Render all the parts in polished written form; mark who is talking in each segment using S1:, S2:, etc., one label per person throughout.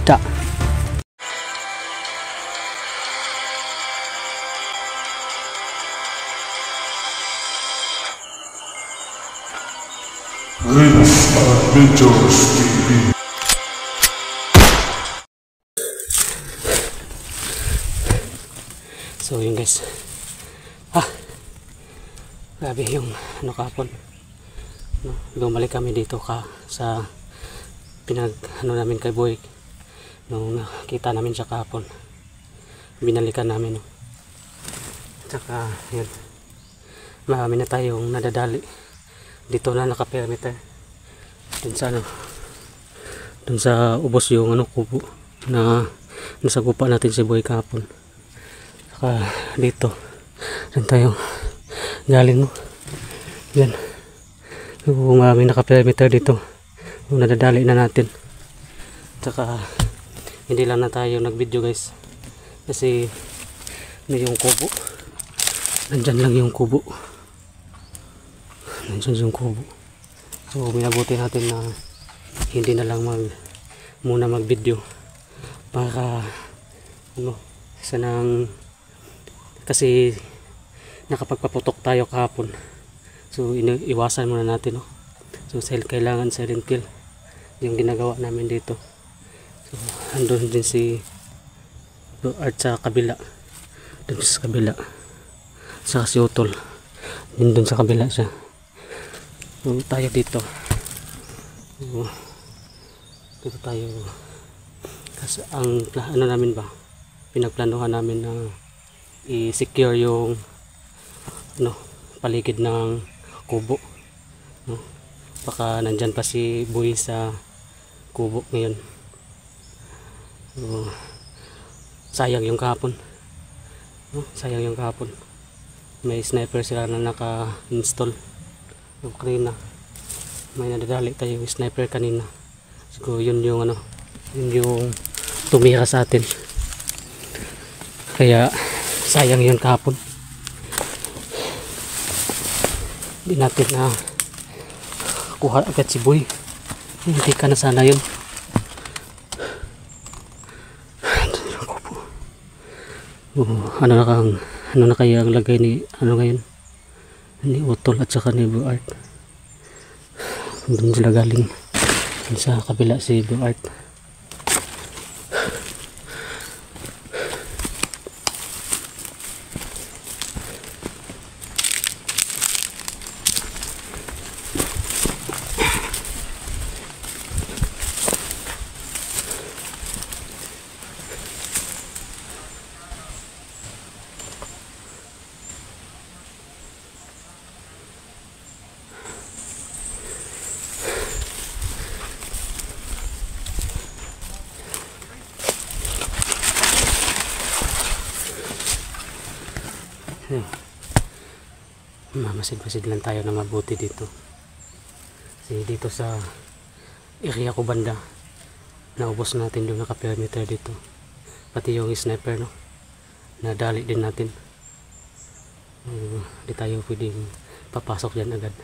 S1: Da.
S2: This Adventures TV.
S1: So yun guys, grabe yung kapon, bumalik kami dito sa namin kay Boy nung nakita namin siya kahapon, binalikan namin tsaka yun, marami na tayong nadadali dito na naka-perimeter dun sa ubos yung kubo na nasagupa natin si Boy kahapon. Saka dito dun tayo galing yan, marami naka-perimeter dito, nadadali na natin. Saka hindi lang na tayo nag-video guys kasi yung kubo, nandyan lang yung kubo, nandyan yung kubo. So minabuti natin na hindi na lang muna mag-video para sanang, kasi nakapagpaputok tayo kahapon, so iwasan muna natin so kailangan silent kill yung ginagawa namin dito. So andun din si Art sa kabila, dun sa kabila, saka si Utol dun sa kabila siya. So tayo dito, dito tayo kasi ang namin ba, pinagplanuhan namin na i-secure yung paligid ng kubo, baka nandyan pa si Boy sa kubo ngayon. So, sayang yung kahapon, sayang yung kahapon, may sniper sila na naka-install. So, kanina may nadadali tayo yung sniper kanina, so yun yung yun yung tumira sa atin, kaya sayang yun kahapon. Hindi natin na kuha agad si Boy, hindi ka na sana yun. Ano na kaya ang lagay ni ngayon ni Utol at saka ni Blue Art. Doon sila galing, doon sa kabila si Blue Art. Mamasid-masid lang tayo na mabuti dito, kasi dito sa area ko banda naubos natin yung naka-perimeter dito, pati yung sniper nadali din natin. Hindi tayo pwedeng papasok dyan agad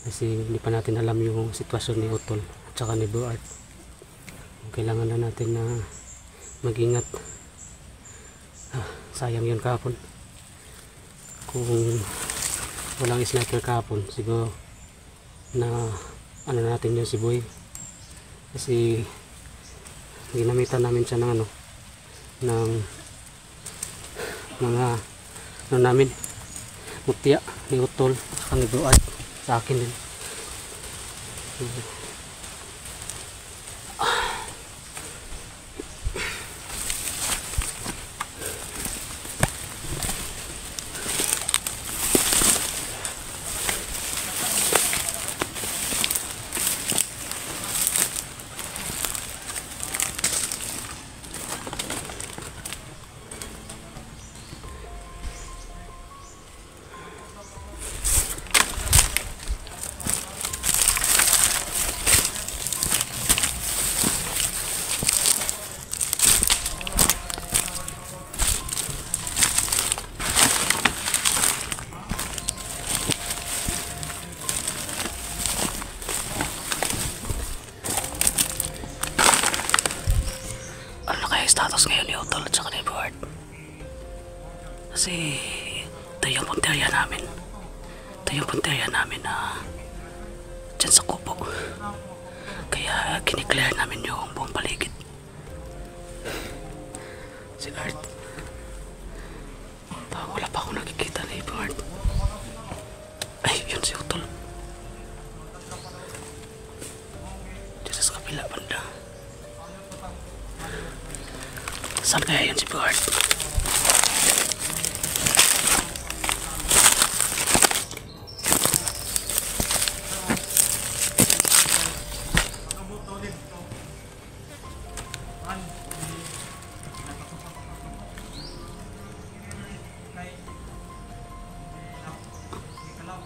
S1: kasi hindi pa natin alam yung sitwasyon ni Utol at saka ni Blue Art. Kailangan na natin na mag-ingat. Sayang yun kahapon, kung walang sniper kahapon siguro na natin yun si Boy, kasi ginamitan namin siya ng ng mga namin mutya ni Utol at ni Blue Art, sa akin din. focus ngayon ni Utol at saka ni Edward. Kasi ito yung punteriya namin. Ito yung punteriya namin na dyan sa kubo. Kaya kiniklear namin yung buong paligid. Si Art. Wala pa akong nakikita ni Edward. Ay, yun si Utol. Dito sa kabila banda. Saan kaya yun si Edward?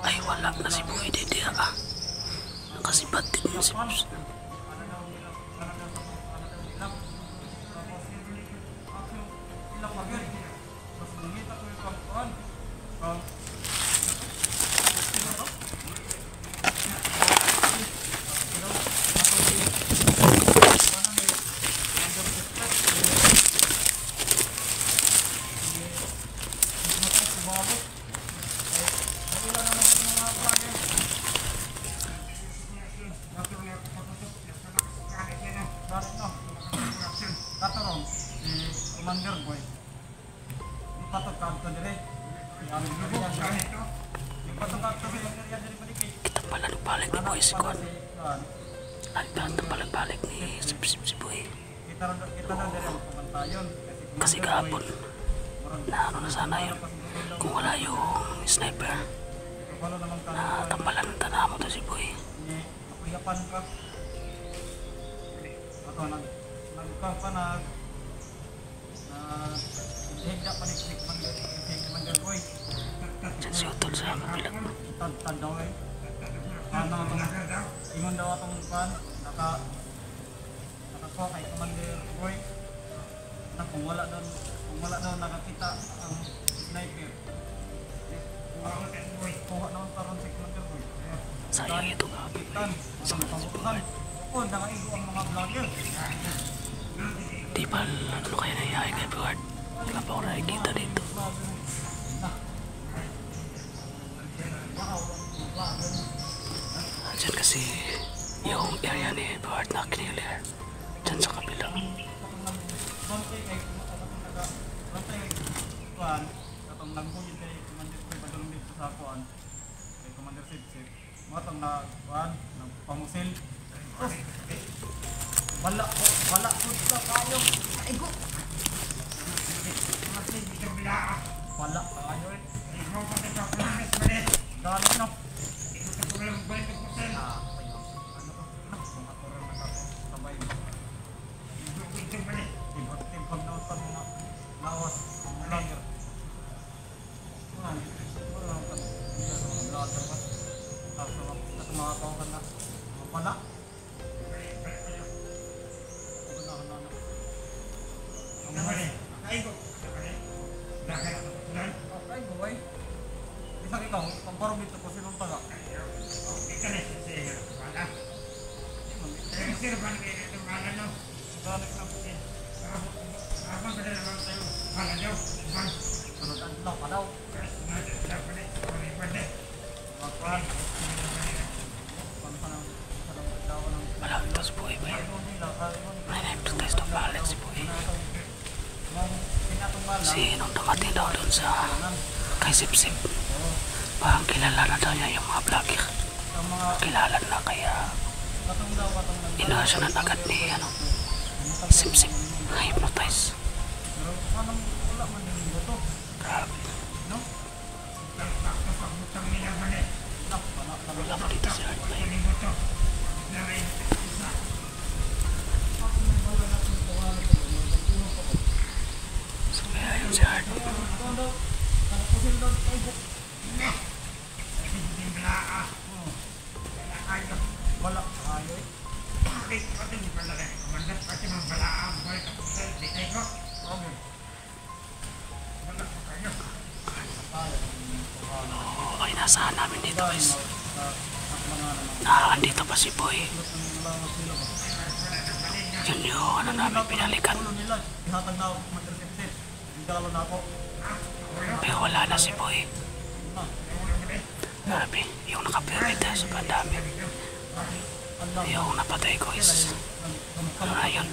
S1: Ay, wala na si Boy Dede ah. Nakasibat din si Boy.
S3: Commander boy. Ipatok kanto dire. Ipatok kanto dire dire balik.
S1: Kita pala nagbalik ni Boy si Kon. Nagdaan na pala balik ni si Boy.
S3: Kita na dire ang pamantayon
S1: Kasi kahapon na ano na sana yun. Kung wala yung sniper na tampalan ng tana mo to si Boy.
S3: Nakuyapan ka. Ato nagka pa na higda pa ni Commander boy.
S1: Diyan si Utol sa kabila.
S3: Tad daw eh. Ano itong ingon daw atong pan nakakuha kay Commander boy. Kung wala daw nakakita ang sniper. Kuha naman karon si Commander boy.
S1: Sayang ito nga.
S3: Sa pambukan. O, nakaigo ang mga vlogger.
S1: Di ba ano kaya nangyayari kay Edward? Wala pa ako nakikita dito. Diyan kasi yung area ni Edward na kinilir. Diyan sa kabila.
S3: Katong nagbuhin kay Commander Boy padulong dito sa kuan kay Commander Sip mo tong na kuan nagpamusil wala ko sa kayo aigo wala kayo dali no
S1: Wala ito si Boy ba yun? May na-hypnotize ng balik si Boy. Nung dumating daw doon sa kay Sip-Sip, parang kilala na daw niya yung mga vlogger. Kilala na kaya inasyonan agad ni Sip-Sip na hypnotize. Grabe. Wala pa dito si Art na yun. So kaya yun si Art.
S3: wala kayo
S1: Ay, nasaan namin dito guys. Andito pa si Boy. Yun yung ano namin pinalikan.
S3: Ulo nila, ihatag na ako Commander Sip-Sip. Higalo na ako.
S1: Pero wala na si Boy. Grabe, yung nakapirmit sa pandami. Yung napatay ko is ano na yun.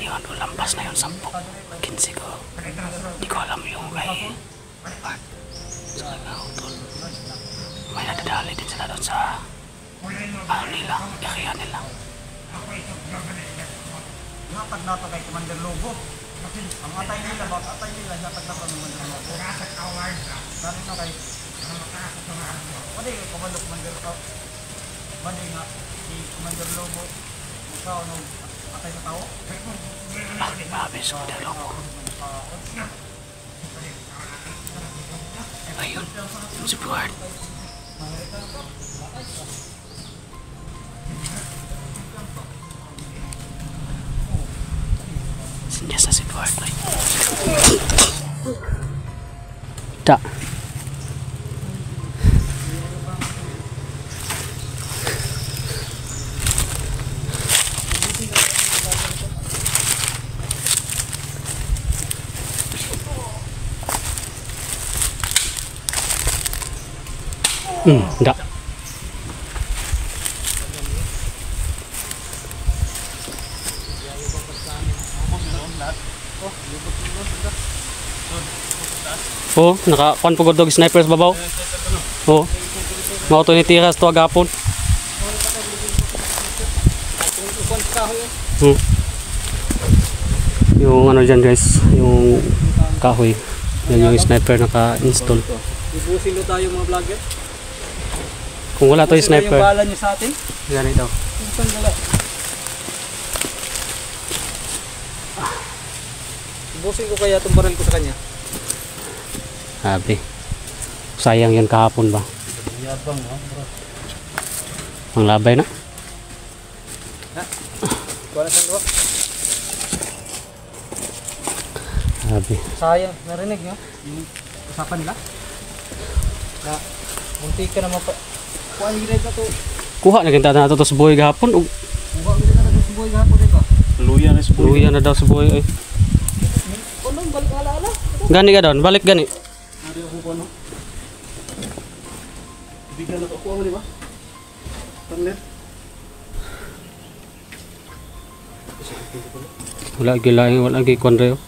S1: Yung lampas na yun 10, 15 ko. Di ko alam yung kay Bart. Sa nautol. May nadadali din sila doon sa ano nila, area nila.
S3: Ihatag na ito kay Commander Lobo. Ang atay nila, ihatag na ito ng Commander Lobo. Dali na kay Pwede kay Commander Pwede nga si Commander Lobo ikaw nung atay sa tao.
S1: Mabis ko dalo ko. Ayun, si Bart. Sinyas na si Bart. Da. Da. Oh, naka-kuan po dog sniper sa babaw. Oh. Mauto ni tiras to agapon. Yung ano dyan guys, yung kahoy. Yan yung sniper naka-install.
S3: Ibusin mo tayo mga vlogger.
S1: Kung wala to yung sniper,
S3: Yung bala niyo sa atin.
S1: ganito.
S3: Ibusin dala. Ibusin ko kaya itong baril ko sa kanya.
S1: Sabi. Sayang yun kahapon ba?
S3: Yabang ha, bro.
S1: Ang labay na.
S3: Ha? Kuha na saan ko?
S1: Sabi.
S3: Sayang, narinig nyo? Yung usapan nila? Na, munti ka naman pa. Kuha nyo rin na to.
S1: Kuha na kita na ito sa buhay gahapon.
S3: Kuha nyo rin na to sa buhay gahapon dito.
S2: Luya na si Boy.
S1: Luya na daw sa buhay. Ay.
S3: Ano, balik ala-ala?
S1: Gani ka doon, balik gani.
S3: Ari ako ko ano? Bigla na ako mo di ba? Tanler.
S1: Wala gilaing, wala gi konreo.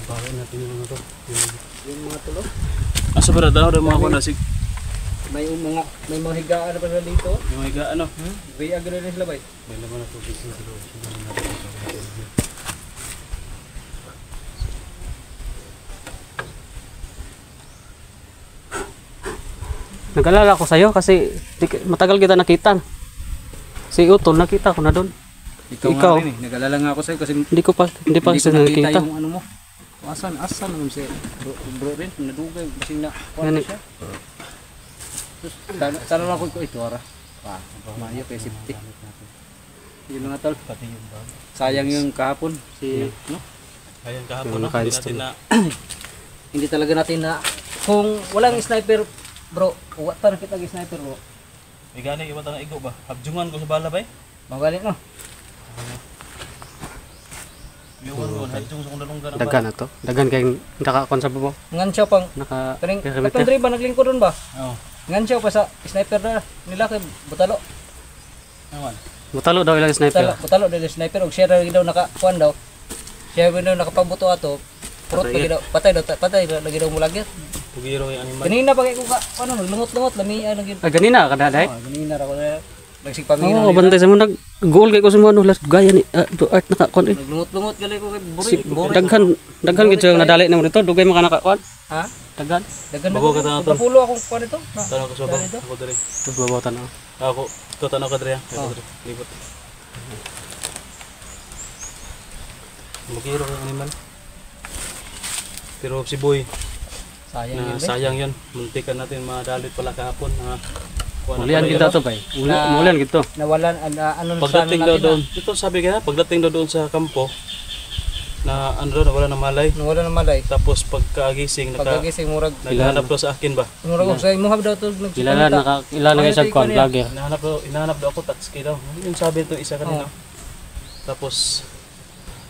S1: Bakit natin yung ano to?
S3: Yung mga tulo.
S2: Asa ba daw mga kunasig?
S3: May mga higaan na pala dito.
S2: Yung higa ano?
S3: Bay agad rin sila bay.
S1: May laman na tubig sa dito. Nag-alala ko sa'yo kasi matagal kita nakita. Si Utol nakita ko na doon.
S3: Ikaw
S1: Ikaw.
S3: nga rin eh. Nag-alala nga ako sa'yo kasi
S1: Hindi pa
S3: hindi ko
S1: kita
S3: nakita
S1: nakita.
S3: yung ano mo. Asan naman si bro rin. Nadugay. Kasi na
S1: Gani.
S3: siya. Sana lang ako ito ara. Mayo kay safety. Yun nga tol. Sayang yung kahapon. No?
S2: Ayun
S1: Yung
S2: kahapon no? Hindi
S1: naka-install.
S2: natin na
S3: Hindi talaga natin na kung walang sniper bro, uwat pa na kita ng sniper bro.
S2: may gani iba tang igo ba? Habjungan ko sa bala bay.
S3: Magaling no?
S2: Yung ko habjung sa kung dalunggan ang
S1: Dagan na to. Dagan kay nakakon sa babaw.
S3: Ngan siya pang
S1: Naka
S3: kaning
S1: perimeter.
S3: katong ba naglingkod ron ba?
S2: Oo.
S3: Ngan siya pa sa sniper na nila kay Butalo.
S2: Naman.
S1: Mutalo daw ilang sniper.
S3: Butalo dili sniper og siya ra daw nakakuan daw. Siya daw nakapabuto ato. Purot
S1: Patay
S3: patay lagi daw mulagyan.
S2: Tugiro yung animal.
S3: Kanina pa kay ko ka ano lungot-lungot lami lagi.
S1: Ah, ganina kada day.
S3: Kanina ra ko na nagsipamina.
S1: Oo, bantay sa mo nag goal kay ko sa mo ano last gaya ni to art nakakon eh.
S3: Naglungot-lungot gali ko kay
S1: Si,
S3: Buri.
S1: daghan gid siya nadali na mo dito, dugay mo ka nakakon.
S3: Ha?
S1: Daghan.
S3: Dagan na
S2: Bago ka tanaw, tol.
S3: Pulo akong kuan ito.
S2: Tanong ko sa bang.
S3: Dito?
S2: Ako diri.
S1: Tugbabaw tanaw.
S2: Ako to tanaw ka diri. Ako diri. Libot. Bugiro yung animal. Pero si Boy
S3: Sayang
S2: na
S3: yun.
S2: sayang yun. Muntikan natin madalit pala kahapon na
S1: Mulian kita to bay. Mulian gito.
S3: Nawalan ano
S2: Pagdating daw doon, ito sabi kaya, pagdating daw doon sa kampo, na ano na wala na malay.
S3: Nung wala na malay.
S2: Tapos pagkagising
S3: Pagkagising murag
S2: naghanap daw sa akin ba?
S3: murag sa imo daw to
S1: Kilala kayo sa kwan vlogger.
S2: Hinahanap daw ako tatski daw. Yung sabi nito isa kanina. Tapos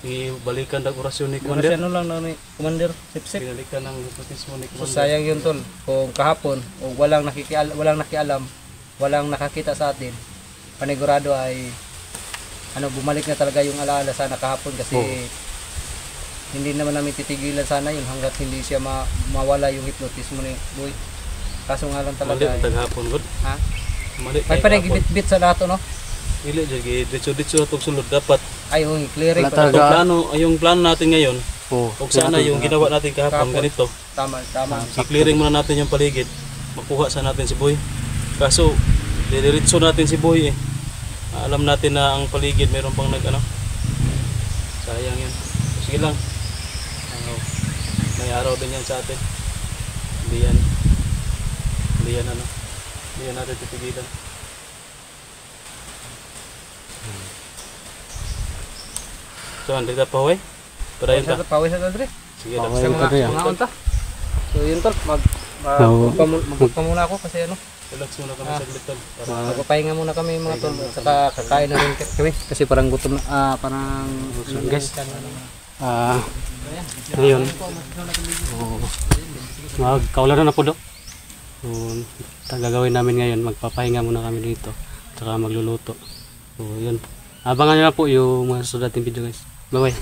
S2: ibalikan daw orasyon ni
S3: Commander.
S2: Commander.
S3: Ano lang na ni Commander Sip-sip.
S2: Binalikan ng baptismo ni
S3: So
S2: Commander.
S3: sayang yun tol. Kung kahapon o walang nakikialam, walang nakakita sa atin. Panigurado ay bumalik na talaga yung alaala sana kahapon kasi hindi naman namin titigilan sana yun hanggat hindi siya mawala yung hypnotismo ni Boy. Kaso nga lang
S2: Mali
S3: talaga
S2: taghapon gud.
S3: ha?
S2: Mali
S3: May
S2: kay
S3: panagibit-bit sa lahat no?
S2: Dili jud ditso tug sulod dapat.
S3: Ay clearing
S1: Wala
S3: pa.
S1: talaga.
S2: Yung plano natin ngayon,
S1: Oo.
S2: kung sana yung ginawa natin kahapon
S3: Kahapon.
S2: ganito.
S3: Tama.
S2: I-clearing muna natin yung paligid. Makuha sa natin si Boy. Kaso didiretso natin si Boy eh. Alam natin na ang paligid mayroon pang sayang yan. Sige lang. May araw din yan sa atin. Hindi yan natin titigilan. So, andito pa huwag? Padayon ta.
S3: Pawis sa Dre.
S2: Sige lang.
S1: Pawis. Ayun,
S3: Sa
S1: Dre, ah.
S3: mga unta. So yun tol,
S1: Oo.
S3: magpa muna ako kasi
S2: Relax muna kami saglit tol. Para
S3: magpapahinga muna kami mga tol at saka kakain na rin kami kasi parang gutom na parang
S1: guys. Ngayon. Magkaulanan na po do. So, gagawin namin ngayon, magpapahinga muna kami dito. Tsaka magluluto. So, yun. Abangan nyo na po yung mga susunod nating video guys. Bye bye.